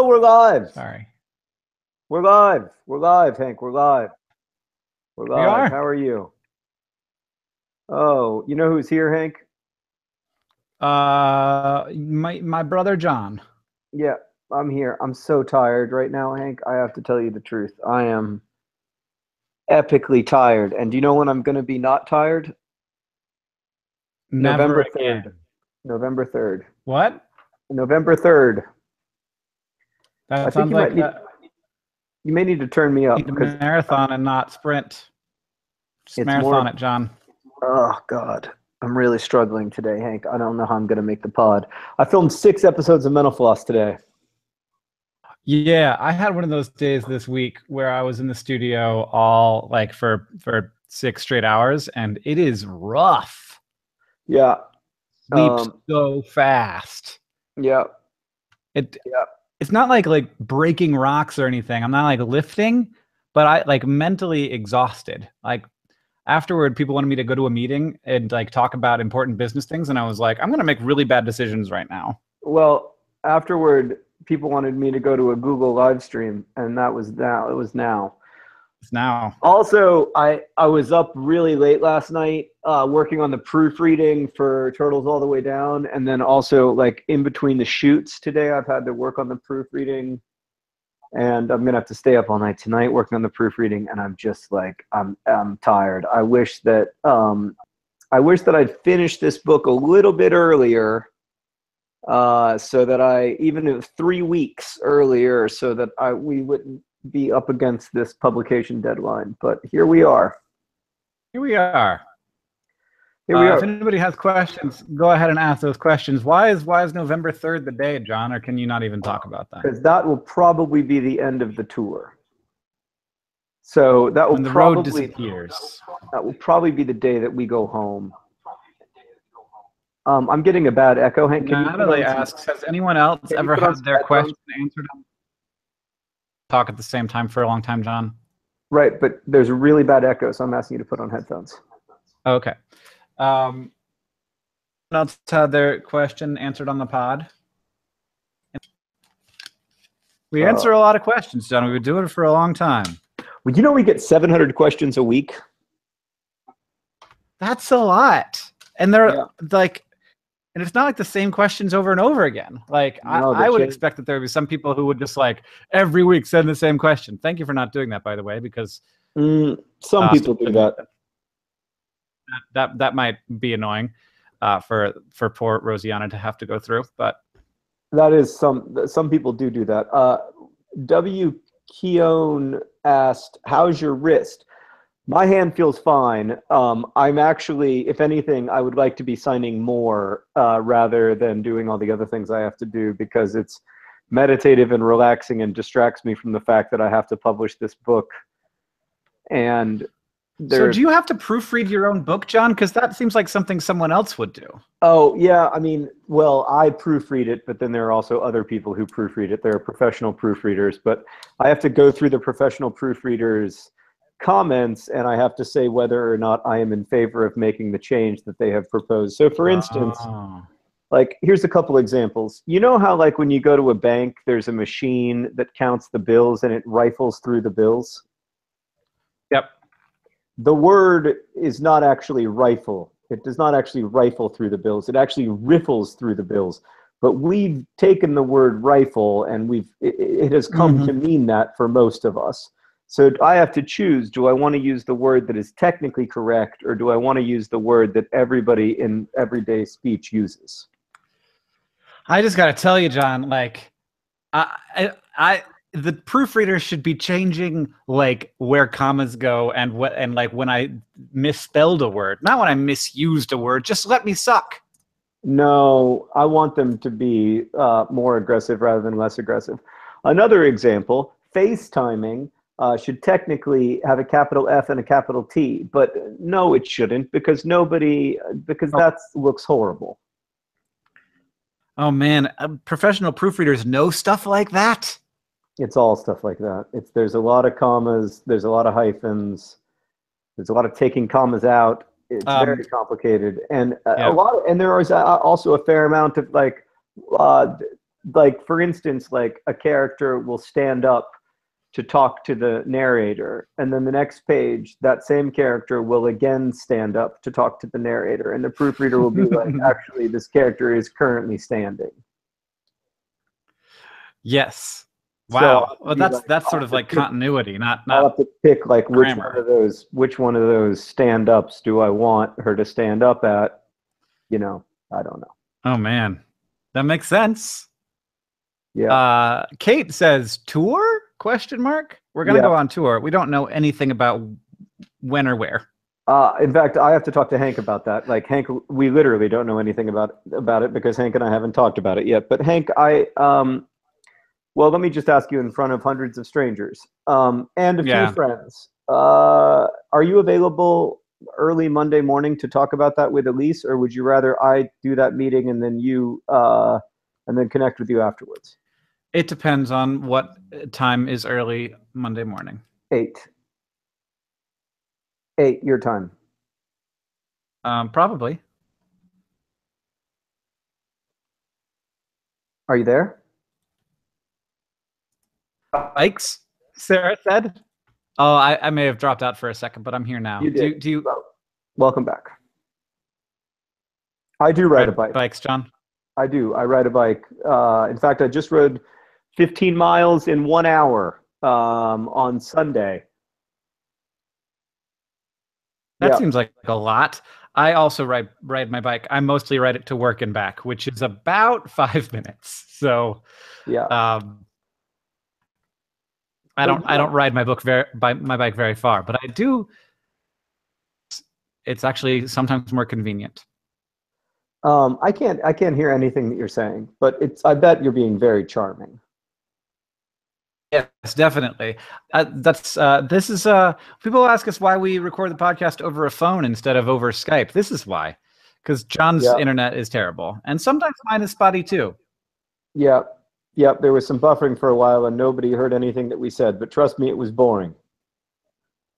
we're live. Sorry. We're live. We're live, Hank. We're live. We're We live. are? How are you? Oh, you know who's here, Hank? My brother John. Yeah, I'm here. I'm so tired right now, Hank. I have to tell you the truth. I am epically tired. And do you know when I'm going to be not tired? Never November 3rd. again. November 3rd. What? November 3rd. I That think sounds like you may need to turn me up need a because marathon and not sprint. Just it's more. marathon it, John. Oh God, I'm really struggling today, Hank. I don't know how I'm going to make the pod. I filmed 6 episodes of Mental Floss today. Yeah, I had one of those days this week where I was in the studio all like for 6 straight hours, and it is rough. Yeah. Sleep so fast. Yeah. It Yeah. it's not like breaking rocks or anything. I'm not like lifting, but I like mentally exhausted. Like afterward, people wanted me to go to a meeting and like talk about important business things, and I was like, I'm gonna make really bad decisions right now. Well, afterward, people wanted me to go to a Google live stream, and that was now. It was now. It's now. Also, I was up really late last night working on the proofreading for Turtles All the Way Down, and then also like in between the shoots today, I've had to work on the proofreading, and I'm gonna have to stay up all night tonight working on the proofreading, and I'm just like I'm tired. I wish that I'd finished this book a little bit earlier, so that even 3 weeks earlier, so that we wouldn't be up against this publication deadline. But here we are. Here we are. Here we are. If anybody has questions, go ahead and ask those questions. Why is November 3rd the day, John? Or can you not even talk about that? Because that will probably be the end of the tour. So that will when the road disappears. That will probably be the day that we go home. I'm getting a bad echo, Hank. Natalie asks, has anyone else ever had their question answered? Talk at the same time for a long time, John? Right, but there's a really bad echo, so I'm asking you to put on headphones. Okay. Anyone else had their question answered on the pod? We answer a lot of questions, John. We've been doing it for a long time. Well, you know we get 700 questions a week? That's a lot. And they're like, and it's not like the same questions over and over again. Like no, I would expect that there would be some people who would just like every week send the same question. Thank you for not doing that, by the way, because some people do that. That might be annoying for poor Rosianna to have to go through, but that is some people do that. W. Keown asked, "How's your wrist?" My hand feels fine. I'm actually, if anything, I would like to be signing more rather than doing all the other things I have to do, because it's meditative and relaxing and distracts me from the fact that I have to publish this book. And so do you have to proofread your own book, John? Because that seems like something someone else would do. Oh, yeah. I mean, well, I proofread it, but then there are also other people who proofread it. There are professional proofreaders, but I have to go through the professional proofreaders' comments, and I have to say whether or not I am in favor of making the change that they have proposed. So for instance, like here's a couple examples. You know how like when you go to a bank, there's a machine that counts the bills and it rifles through the bills? Yep. The word is not actually rifle. It does not actually rifle through the bills. It actually riffles through the bills. But we've taken the word rifle and it has come to mean that for most of us. So I have to choose, do I want to use the word that is technically correct, or do I want to use the word that everybody in everyday speech uses? I just got to tell you, John, like, the proofreader should be changing like where commas go and like when I misspelled a word, not when I misused a word. Just let me suck. No, I want them to be more aggressive rather than less aggressive. Another example, FaceTiming should technically have a capital F and a capital T, but no, it shouldn't, because that looks horrible. Oh man, professional proofreaders know stuff like that? It's all stuff like that. There's a lot of commas, there's a lot of hyphens, there's a lot of taking commas out. It's very complicated, and and there is also a fair amount of like like for instance, like a character will stand up to talk to the narrator, and then the next page that same character will again stand up to talk to the narrator, and the proofreader will be like, actually this character is currently standing. Yes. So Wow. Well, that's sort of like continuity, not I'll have to pick like grammar. which one of those stand ups do I want her to stand up at? You know, I don't know. Oh man, that makes sense. Yeah. Kate says tour? Question mark. We're gonna go on tour. We don't know anything about when or where. In fact, I have to talk to Hank about that. Like Hank, we literally don't know anything about it because Hank and I haven't talked about it yet. But Hank, well, let me just ask you in front of hundreds of strangers and a few friends. Are you available early Monday morning to talk about that with Elise, or would you rather I do that meeting and then you and then connect with you afterwards? It depends on what time is early Monday morning. 8 your time. Probably. Are you there? Bikes, Sarah said. Oh, I may have dropped out for a second, but I'm here now. You did. Do you? Welcome back. I do ride a bike. Bikes, John? I do. I ride a bike. In fact, I just rode 15 miles in 1 hour on Sunday. That seems like a lot. I also ride my bike. I mostly ride it to work and back, which is about 5 minutes. So yeah. I don't ride my bike very far, but I do. It's actually sometimes more convenient. I can't hear anything that you're saying, but I bet you're being very charming. Yes, definitely. This is people ask us why we record the podcast over a phone instead of over Skype. This is why, because John's internet is terrible, and sometimes mine is spotty too. Yeah. Yep, there was some buffering for a while, and nobody heard anything that we said. But trust me, it was boring.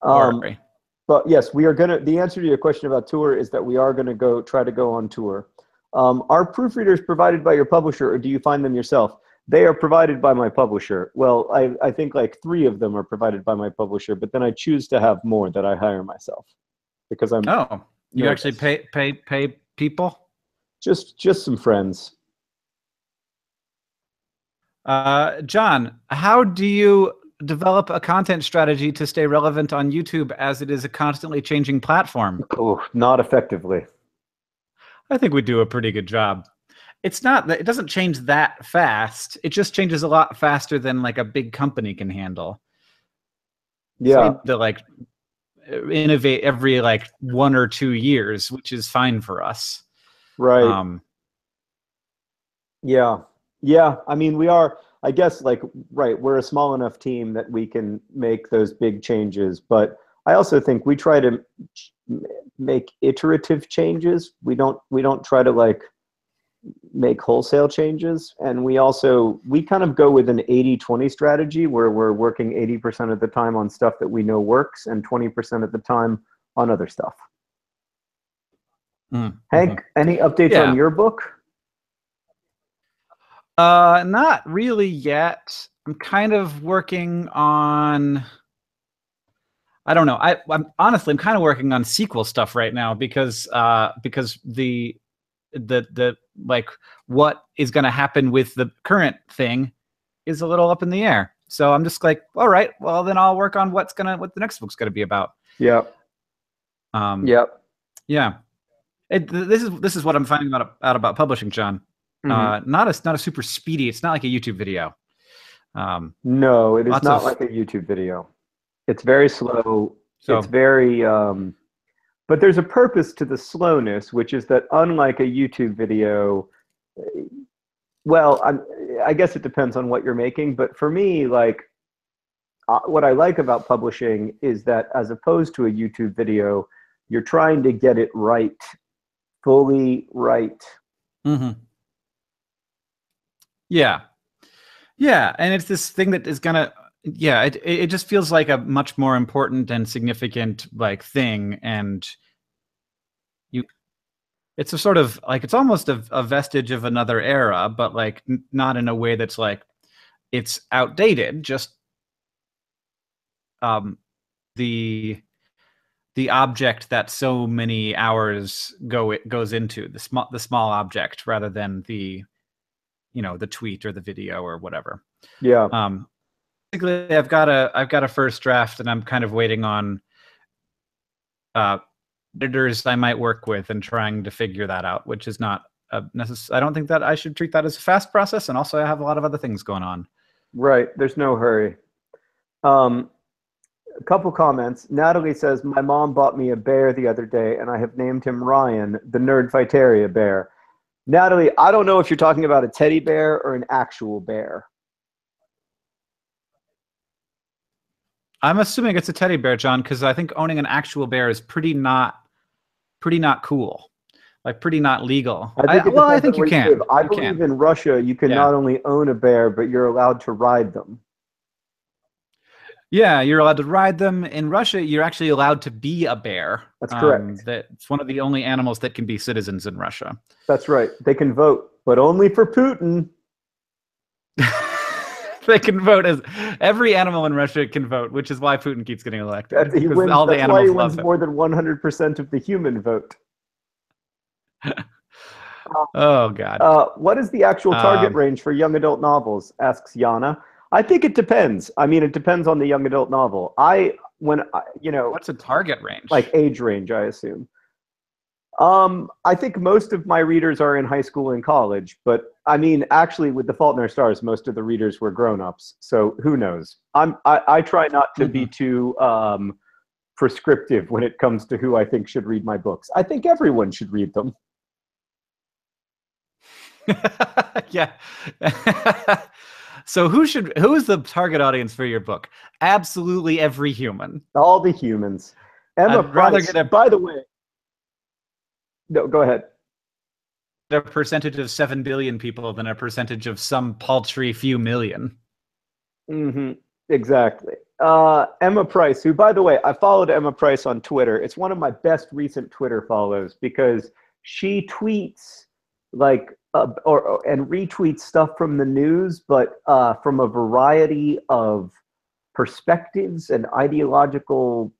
But yes, we are gonna. The answer to your question about tour is that we are gonna try to go on tour. Are proofreaders provided by your publisher, or do you find them yourself? They are provided by my publisher. Well, I think like 3 of them are provided by my publisher, but then I choose to have more that I hire myself because I'm. Oh, you actually pay people? Just some friends. John, how do you develop a content strategy to stay relevant on YouTube as it is a constantly changing platform? Oh, not effectively. I think we do a pretty good job. It's not that it doesn't change that fast. It just changes a lot faster than like a big company can handle. Yeah. So like innovate every like 1 or 2 years, which is fine for us. Right. Yeah. I mean, we are, I guess, like, right, we're a small enough team that we can make those big changes. But I also think we try to make iterative changes. We don't try to like make wholesale changes. And we kind of go with an 80-20 strategy where we're working 80% of the time on stuff that we know works and 20% of the time on other stuff. Hank, any updates on your book? Not really yet. I'm kind of working on, I don't know. I'm honestly, I'm kind of working on sequel stuff right now because the like what is going to happen with the current thing is a little up in the air. So I'm just like, all right, well then I'll work on what the next book's going to be about. Yeah. Yeah. This is what I'm finding out about publishing, John. Not a super speedy. It's not like a YouTube video. No, it is not like a YouTube video. It's very slow. It's very, but there's a purpose to the slowness, which is that unlike a YouTube video, well, I guess it depends on what you're making. But for me, like, what I like about publishing is that as opposed to a YouTube video, you're trying to get it right, fully right. Yeah. And it's this thing that is gonna, it just feels like a much more important and significant like thing. And it's a sort of like it's almost a vestige of another era, but like not in a way that's like it's outdated. Just um, the object that so many hours goes into the small object rather than the the tweet or the video or whatever. Yeah. Basically, I've got a first draft, and I'm kind of waiting on editors I might work with and trying to figure that out, which is not I don't think that I should treat that as a fast process, and also I have a lot of other things going on. Right. There's no hurry. A couple comments. Natalie says, my mom bought me a bear the other day, and I have named him Ryan, the Nerdfighteria bear. Natalie, I don't know if you're talking about a teddy bear or an actual bear. I'm assuming it's a teddy bear, John, because I think owning an actual bear is pretty not cool, like pretty not legal. I think you can. I believe in Russia, you can not only own a bear, but you're allowed to ride them. Yeah, you're allowed to ride them. In Russia, you're actually allowed to be a bear. That's correct. It's one of the only animals that can be citizens in Russia. That's right. They can vote, but only for Putin. They can vote as every animal in Russia can vote, which is why Putin keeps getting elected. That's why he wins more than 100% of the human vote. Oh God. What is the actual target range for young adult novels? Asks Yana. I think it depends. I mean, it depends on the young adult novel. What's a target range? Like age range, I assume. I think most of my readers are in high school and college, but I mean, actually, with The Fault in Our Stars, most of the readers were grown-ups. So who knows? I try not to be too prescriptive when it comes to who I think should read my books. I think everyone should read them. Yeah. So who is the target audience for your book? Absolutely every human. All the humans. Emma Price, by the way. No, go ahead. A percentage of 7 billion people than a percentage of some paltry few million. Mm-hmm. Exactly. Emma Price, who, by the way, I followed Emma Price on Twitter. It's one of my best recent Twitter follows because she tweets like and retweets stuff from the news, but from a variety of perspectives and ideological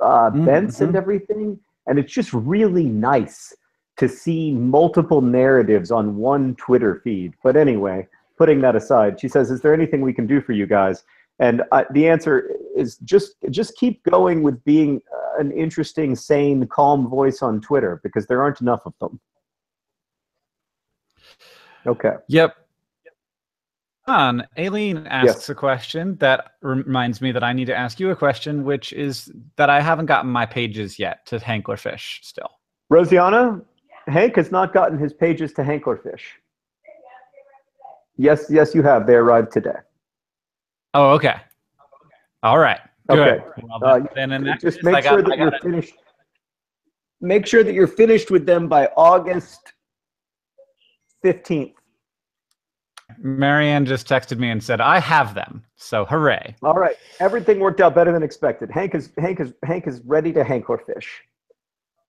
bents and everything. And it's just really nice to see multiple narratives on one Twitter feed. But anyway, putting that aside, she says, is there anything we can do for you guys? And the answer is just keep going with being an interesting, sane, calm voice on Twitter, because there aren't enough of them. Okay. Yep. Aileen asks a question that reminds me that I need to ask you a question, which is that I haven't gotten my pages yet to Hanklerfish still. Rosianna, Hank has not gotten his pages to Hanklerfish. Yes, you have. They arrived today. Oh, okay. All right. Good. Okay. Well, then in that just make sure that you're finished. Make sure that you're finished with them by August 15th. Marianne just texted me and said, I have them. So hooray. All right. Everything worked out better than expected. Hank is ready to Hanklerfish.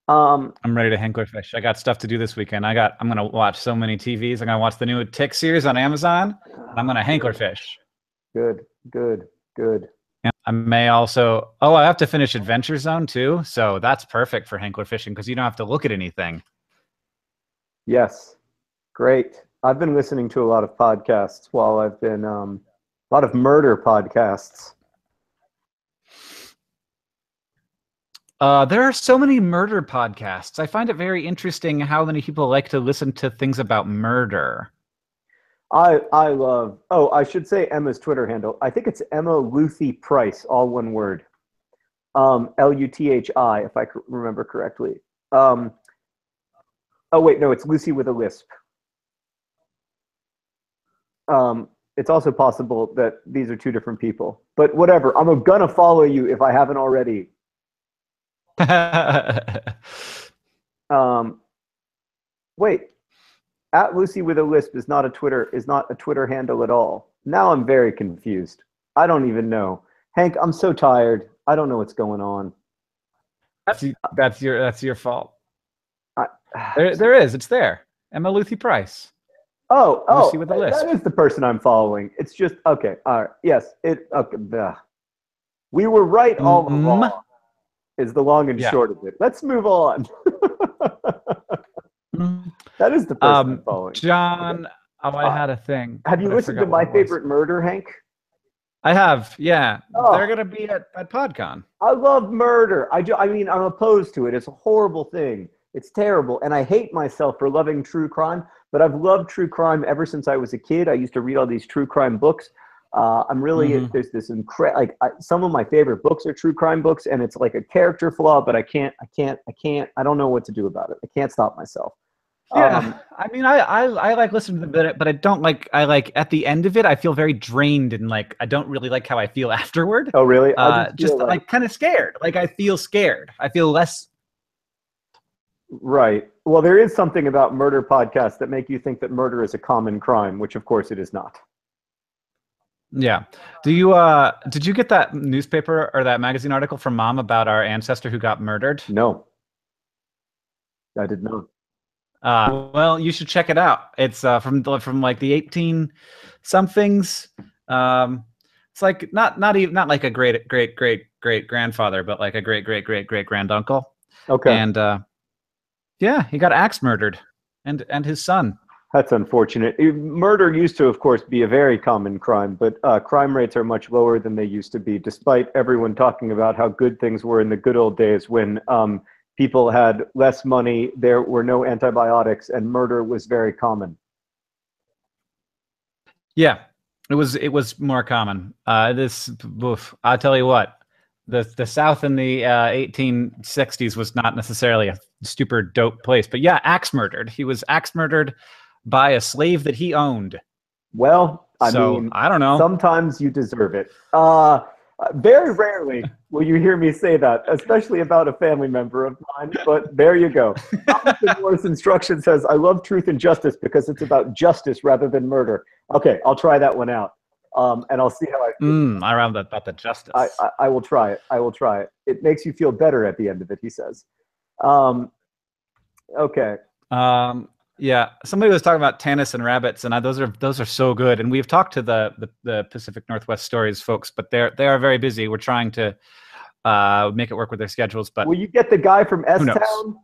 I'm ready to Hanklerfish. I got stuff to do this weekend. I'm going to watch so many TVs. I'm going to watch the new Tick series on Amazon. I'm going to Hanklerfish. Good. And I may also, I have to finish Adventure Zone too. So that's perfect for Hanklerfishing because you don't have to look at anything. Yes. Great. I've been listening to a lot of podcasts while I've been, a lot of murder podcasts. There are so many murder podcasts. I find it very interesting how many people like to listen to things about murder. I love, I should say Emma's Twitter handle. I think it's Emma Luthi Price, all one word. Luthi, if I remember correctly. Oh, wait, no, it's Lucy with a lisp. It's also possible that these are two different people. But whatever, I'm going to follow you if I haven't already. Wait. At Lucy with a lisp is not a Twitter handle at all. Now I'm very confused. I don't even know. Hank, I'm so tired. I don't know what's going on. That's your fault. I, There is. It's there. Emma Lucy Price. oh, Lucy with a lisp. that is the person I'm following. It's just okay. All right. Yes. Okay. We were right all along. Is the long and short of it. Let's move on. That is the person I'm following. John, okay. I had a thing. Have you listened to My Favorite Murder, Hank? I have, yeah. They're going to be at PodCon. I love murder. I mean, I'm opposed to it. It's a horrible thing. It's terrible. And I hate myself for loving true crime, but I've loved true crime ever since I was a kid. I used to read all these true crime books. I'm really, there's this incredible, some of my favorite books are true crime books, and it's like a character flaw, but I don't know what to do about it. I can't stop myself. Yeah, I mean, I like listening to the bit, but I don't like. I like at the end of it, I feel very drained and like I don't really like how I feel afterward. Oh, really? Just like kind of scared. Like I feel scared. I feel less. Right. Well, there is something about murder podcasts that make you think that murder is a common crime, which of course it is not. Yeah. Did you get that newspaper or that magazine article from Mom about our ancestor who got murdered? No, I did not. Well, you should check it out. It's from like the 18 somethings. It's like not like a great grandfather, but like a great granduncle. Okay. And yeah, he got axe murdered, and his son. That's unfortunate. Murder used to, of course, be a very common crime, but crime rates are much lower than they used to be, despite everyone talking about how good things were in the good old days when people had less money, there were no antibiotics, and murder was very common. Yeah, it was more common. I'll tell you what, the South in the 1860s was not necessarily a super dope place, but yeah, axe murdered. He was axe murdered by a slave that he owned. Well, I mean, I don't know. Sometimes you deserve it. Very rarely will you hear me say that, especially about a family member of mine, but there you go. Thomas Moore's instruction says, I love truth and justice because it's about justice rather than murder. Okay, I'll try that one out, and I'll see how I feel. I remember about the justice. I will try it. I will try it. It makes you feel better at the end of it, he says. Okay. Yeah, somebody was talking about Tanis and rabbits, and those are so good. And we've talked to the Pacific Northwest Stories folks, but they are very busy. We're trying to make it work with their schedules. But will you get the guy from S-Town?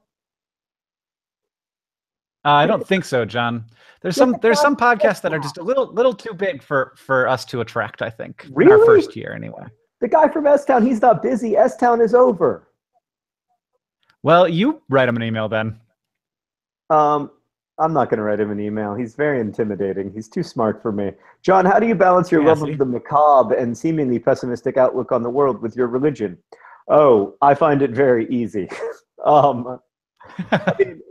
I don't think so, John. There's some podcasts that are just a little too big for us to attract. I think really? In our first year, anyway. The guy from S-Town, he's not busy. S-Town is over. Well, you write him an email then. I'm not going to write him an email. He's very intimidating. He's too smart for me. John, how do you balance your love of the macabre and seemingly pessimistic outlook on the world with your religion? Oh, I find it very easy. I mean,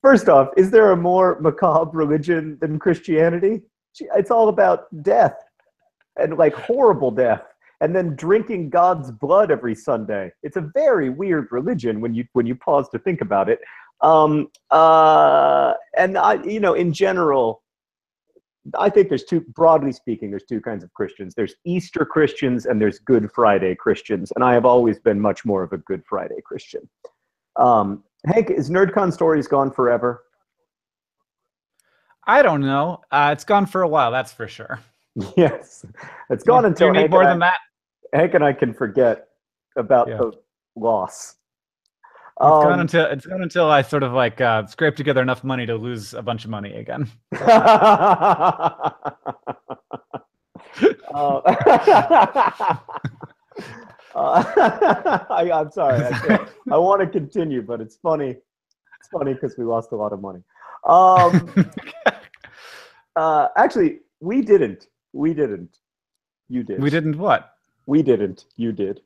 first off, is there a more macabre religion than Christianity? It's all about death and like horrible death, and then drinking God's blood every Sunday. It's a very weird religion when you pause to think about it. And in general, I think broadly speaking, there's two kinds of Christians. There's Easter Christians and there's Good Friday Christians. And I have always been much more of a Good Friday Christian. Hank, is NerdCon Stories gone forever? I don't know. It's gone for a while, that's for sure. Yes, it's gone until you need more than that. Hank and I can forget about the loss. It's gone until I sort of like scrape together enough money to lose a bunch of money again. I'm sorry. I want to continue, but it's funny. It's funny because we lost a lot of money. Actually, we didn't. We didn't. You did. We didn't what? We didn't. You did.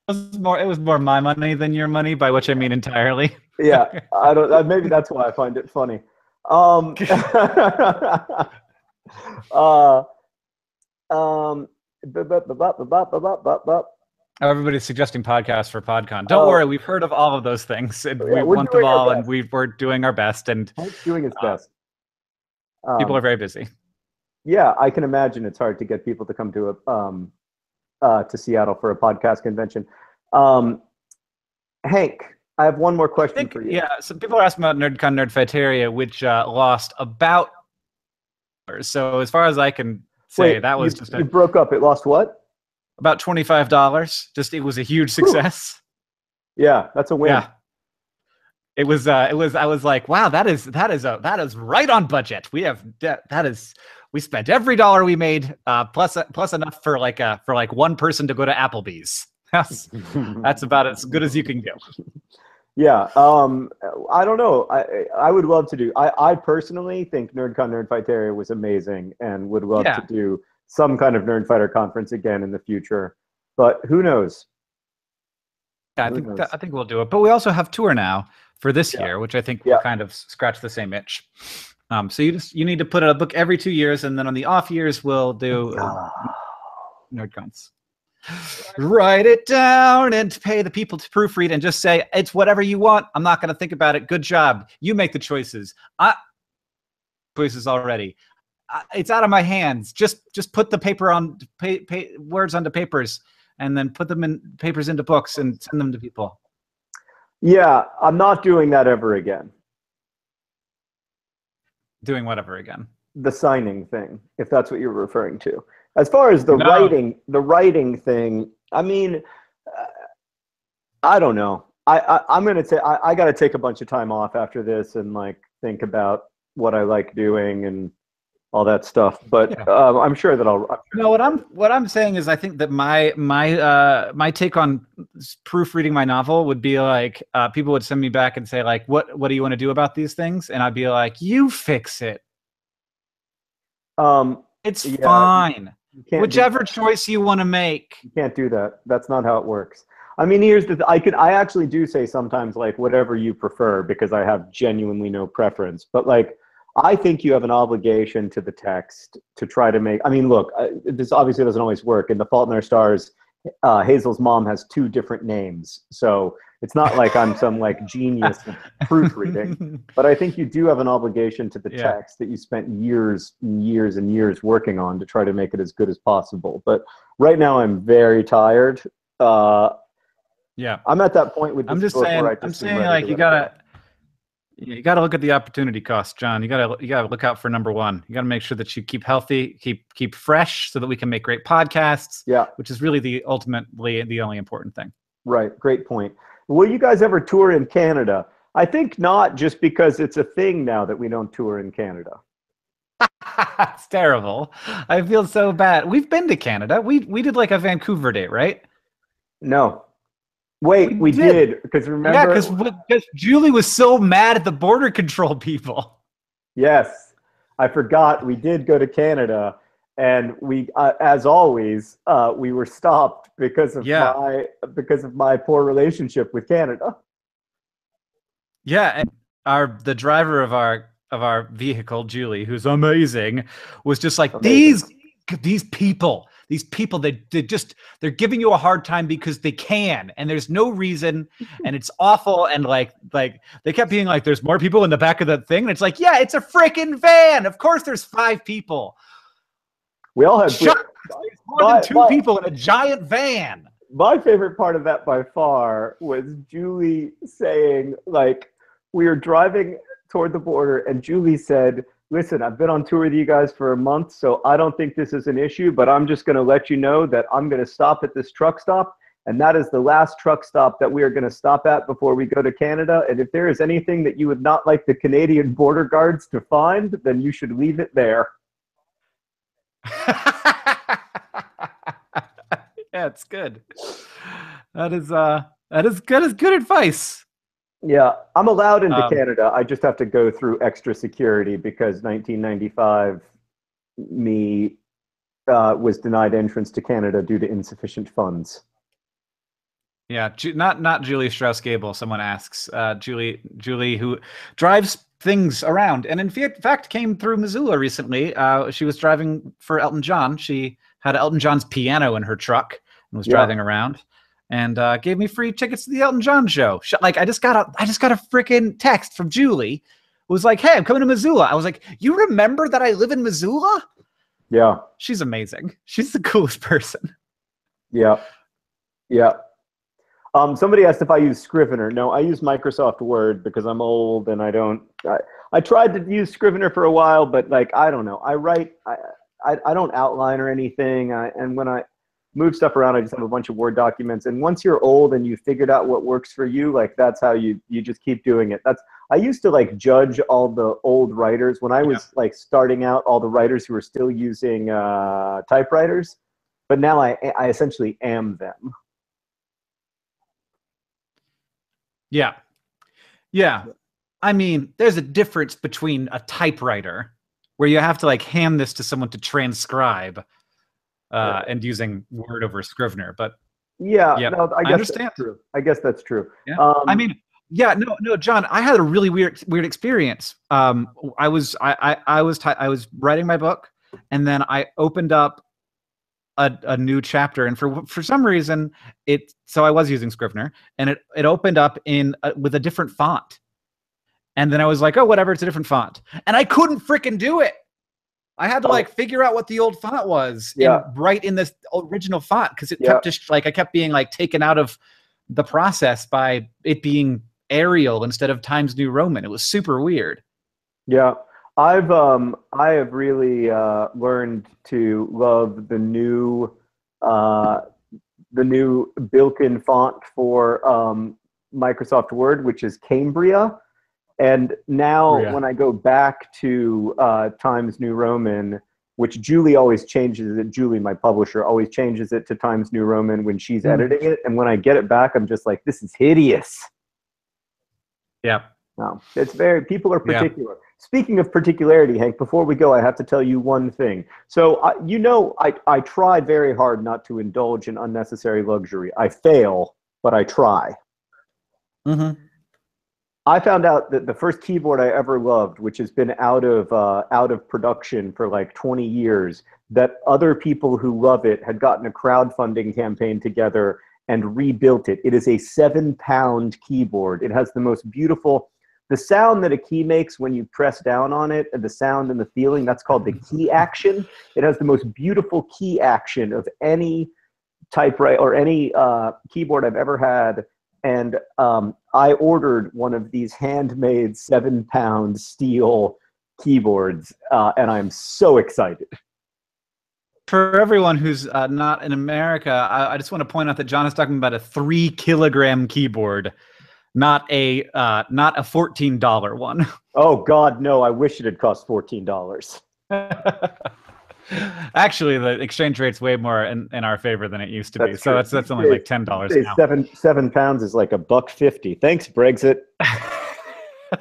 It was more my money than your money, by which I mean entirely. Yeah, I don't. Maybe that's why I find it funny. Everybody's suggesting podcasts for PodCon. Don't worry, we've heard of all of those things, and we want them all, and we're doing our best. And Hank's doing his best. People are very busy. Yeah, I can imagine it's hard to get people to come to to Seattle for a podcast convention. Hank, I have one more I question think, for you. yeah, some people are asking about NerdCon Nerdfighteria, which lost about. So as far as I can say, Wait, that was just you broke up. It lost what? about $25. Just it was a huge Whew. success. Yeah, that's a win. Yeah. It was I was like, wow, that is right on budget. We spent every dollar we made, plus enough for like one person to go to Applebee's. That's about as good as you can go. Yeah, I don't know. I would love to do. I personally think NerdCon Nerdfighteria was amazing, and would love to Yeah. do some kind of Nerdfighter conference again in the future. But who knows? Yeah, Who knows? I think we'll do it. But we also have tour now for this Yeah, year, which I think will yeah. kind of scratch the same itch. So you need to put a book every 2 years, and then on the off years we'll do NerdCons. Write it down and pay the people to proofread and just say it's whatever you want. I'm not going to think about it. Good job. You make the choices. Choices already. It's out of my hands. Just put the paper on words onto papers, and then put them in papers into books and send them to people. Yeah, I'm not doing that ever again. Doing whatever again. The signing thing, if that's what you're referring to. As far as the No. writing thing, I mean, I don't know. I'm gonna say I got to take a bunch of time off after this and like think about what I like doing and all that stuff. But Yeah. I'm sure that I'll. No, what I'm saying is I think that my take on proofreading my novel would be like people would send me back and say like what do you want to do about these things, and I'd be like, you fix it. It's Yeah, fine. you can't Whichever choice you want to make. You can't do that. That's not how it works. I mean, here's the. I actually do say sometimes like whatever you prefer because I have genuinely no preference. But like, I think you have an obligation to the text to try to make. I mean, look, this obviously doesn't always work. In The Fault in Our Stars, Hazel's mom has 2 different names, so it's not like I'm some like genius of proofreading. But I think you do have an obligation to the text that you spent years and years and years working on to try to make it as good as possible. But right now, I'm very tired. Yeah, I'm at that point with this I'm just book saying. where I I'm just am saying ready like to you let it gotta look at the opportunity cost, John. You gotta look out for number one. You gotta make sure that you keep healthy, keep fresh, so that we can make great podcasts. Yeah, which is really ultimately the only important thing. Right. Great point. Will you guys ever tour in Canada? I think not, just because it's a thing now that we don't tour in Canada. It's terrible. I feel so bad. We've been to Canada. We did like a Vancouver date, right? No. Wait, we did. Because Yeah, remember? because Julie was so mad at the border control people. Yes. I forgot we did go to Canada, and we, as always, we were stopped because of my poor relationship with Canada. Yeah, and the driver of our vehicle, Julie, who's amazing, was just like Amazing. these people, they're giving you a hard time because they can, and there's no reason, and it's awful, and like they kept being like, there's more people in the back of that thing, and it's like, yeah, it's a freaking van. Of course, there's 5 people. We all had more than 2 people in a giant van. My favorite part of that by far was Julie saying, like, we were driving toward the border, and Julie said, listen, I've been on tour with you guys for a month, so I don't think this is an issue, but I'm just going to let you know that I'm going to stop at this truck stop, and that is the last truck stop that we are going to stop at before we go to Canada. And if there is anything that you would not like the Canadian border guards to find, then you should leave it there. Yeah, it's good. That is good advice. Yeah, I'm allowed into Canada. I just have to go through extra security because 1995 me was denied entrance to Canada due to insufficient funds. Yeah, not Julie Strauss-Gable. Someone asks Julie who drives things around, and in fact came through Missoula recently. She was driving for Elton John. She had Elton John's piano in her truck and was driving around, and gave me free tickets to the Elton John show. Like I just got a freaking text from Julie. It was like, hey, I'm coming to Missoula. I was like, you remember that I live in Missoula? Yeah. She's amazing. She's the coolest person. Yeah. Yeah. Somebody asked if I use Scrivener. No, I use Microsoft Word because I'm old and I don't. I tried to use Scrivener for a while, but like I don't know. I write. I don't outline or anything. And when I move stuff around, I just have a bunch of Word documents. And once you're old and you figured out what works for you, like that's how you just keep doing it. I used to like judge all the old writers when I was like starting out, all the writers who were still using typewriters. But now I essentially am them. Yeah. Yeah. I mean, there's a difference between a typewriter where you have to like hand this to someone to transcribe and using Word over Scrivener. But yeah, yeah, no, I I guess understand. that's true. I guess that's true. Yeah. I mean, yeah, no, John, I had a really weird experience. I was writing my book, and then I opened up a new chapter, and for some reason so I was using Scrivener, and it opened up in with a different font, and then I was like, oh, whatever, it's a different font, and I couldn't freaking do it. I had to like figure out what the old font was and write in this original font because it kept just like I kept being like taken out of the process by it being Arial instead of Times New Roman. It was super weird. Yeah. I have really learned to love the new built-in font for Microsoft Word, which is Cambria. And now when I go back to Times New Roman, which Julie always changes it, Julie, my publisher, always changes it to Times New Roman when she's editing it. And when I get it back, I'm just like, this is hideous. Yeah. No, it's very, people are particular. Yeah. Speaking of particularity, Hank, before we go, I have to tell you one thing. So, I try very hard not to indulge in unnecessary luxury. I fail, but I try. Mm-hmm. I found out that the first keyboard I ever loved, which has been out of production for like 20 years, that other people who love it had gotten a crowdfunding campaign together and rebuilt it. It is a 7-pound keyboard. It has the most beautiful, the sound that a key makes when you press down on it, and the sound and the feeling, that's called the key action. It has the most beautiful key action of any typewriter or any keyboard I've ever had. And I ordered one of these handmade 7-pound steel keyboards, and I'm so excited. For everyone who's not in America, I just want to point out that John is talking about a 3-kilogram keyboard, not a $14 one. Oh God, no! I wish it had cost $14. Actually, the exchange rate's way more in our favor than it used to be. So that's only like $10 now. 7 pounds is like $1.50. Thanks, Brexit.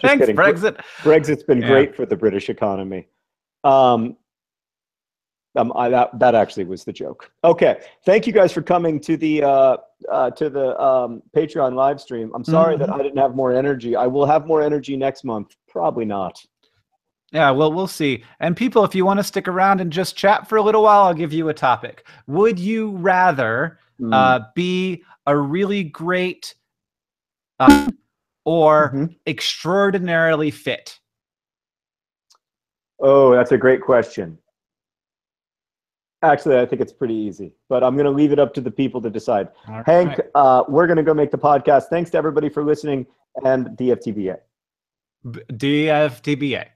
Thanks, kidding. Brexit. Brexit's been great for the British economy. That actually was the joke. Okay, thank you guys for coming to the Patreon live stream. I'm sorry that I didn't have more energy. I will have more energy next month. Probably not. Yeah, well, we'll see. And people, if you want to stick around and just chat for a little while, I'll give you a topic. Would you rather be a really great or extraordinarily fit? Oh, that's a great question. Actually, I think it's pretty easy, but I'm going to leave it up to the people to decide. All Hank, right. We're going to go make the podcast. Thanks to everybody for listening, and DFTBA. DFTBA.